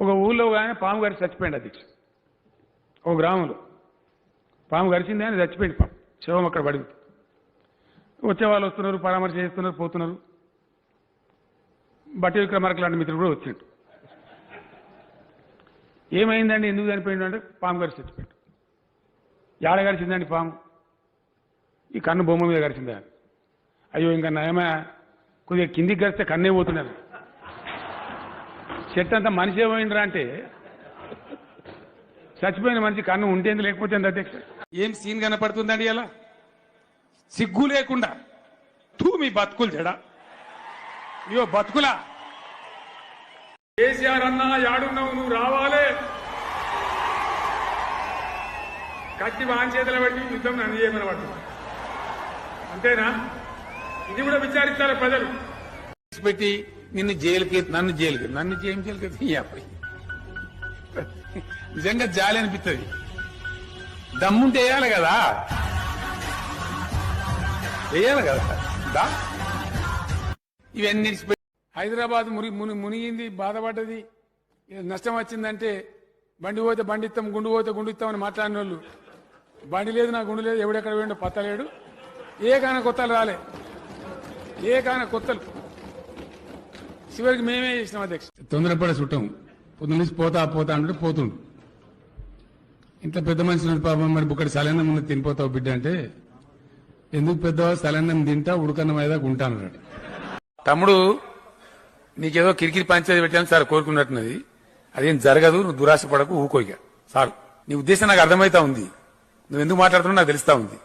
ఒక ఊళ్ళో కానీ పాము గరిచి చచ్చిపోయింది అధ్యక్ష. ఒక గ్రామంలో పాము గరిచింది అని చచ్చిపోయింది. పాము శవం అక్కడ పడింది. వచ్చే వాళ్ళు వస్తున్నారు, పరామర్శ చేస్తున్నారు, పోతున్నారు. బట్టి విక్రమార్క లాంటి మిత్రుడు కూడా వచ్చిండు. ఏమైందండి, ఎందుకు చనిపోయిండు అంటే పాము గరిచి చచ్చిపోయిండు. ఏడ గరిచిందండి పాము? ఈ కన్ను బొమ్మ మీద గరిచిందా? అయ్యో ఇంకా నయమే, కొద్దిగా కిందికి గరిస్తే కన్నే పోతున్నారు. చెట్టు అంతా మనిషి ఏమైందిరా అంటే చచ్చిపోయిన మనిషి కన్ను ఉంటేంది లేకపోతే అధ్యక్ష. ఏం సీన్ కనపడుతుందండి అలా? సిగ్గు లేకుండా మీ బతుకులు జడా, ఇయో బతుకులా. కేసీఆర్ అన్నా యాడున్నావు, నువ్వు రావాలే. కత్తి వాంచేతల బట్టి యుద్ధం నన్ను చేయమని పడుతుంది అంతేనా? ఇది కూడా విచారించాలి ప్రజలు. పెట్టి నిన్ను జైలుకి, నన్ను జైలుకి నిజంగా జాలి అనిపిస్తుంది. దమ్ముంటే వేయాలి కదా, ఇవన్నీ హైదరాబాద్ మునిగింది, బాధపడ్డది, నష్టం వచ్చిందంటే బండి పోతే బండిస్తాం, గుండు పోతే గుండు ఇస్తామని మాట్లాడిన వాళ్ళు, బండి లేదు నా గుండు లేదు, ఎవడెక్కడ పోయిండో పత్తలేడు. ఏ కాన కొత్తలు రాలే, ఏ కాన కొత్తలు. చివరికి మేమే చేసినాం అధ్యక్ష. తొందరపడే చుట్టాం, పొద్దున్న నుంచి పోతా అంటే పోతుండు. ఇంత పెద్ద మనిషి పాపం, మరి బుక్కడి సలన్నం ముందు తినిపోతావు బిడ్డ అంటే, ఎందుకు పెద్దవా, సలన్నం తింటా, ఉడకన్నం అయ్యేదాకా ఉంటానన్నాడు. తమ్ముడు నీకేదో కిరికిరి పంచాయతీ పెట్టాను సార్ కోరుకున్నట్టున్నది, అదేం జరగదు, నువ్వు దురాశ పడకు, ఊకోయిక సార్. నీ ఉద్దేశం నాకు అర్థమైతా ఉంది, నువ్వు ఎందుకు మాట్లాడుతున్నావు నాకు తెలుస్తా ఉంది.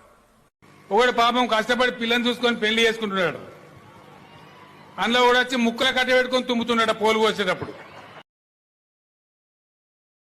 ఒకడు పాపం కష్టపడి పిల్లని చూసుకొని పెళ్లి చేసుకుంటున్నాడు, అందులో కూడా వచ్చి ముక్కల కట్ట పెట్టుకొని తుమ్ముతున్నాడు పోలు పోసేటప్పుడు.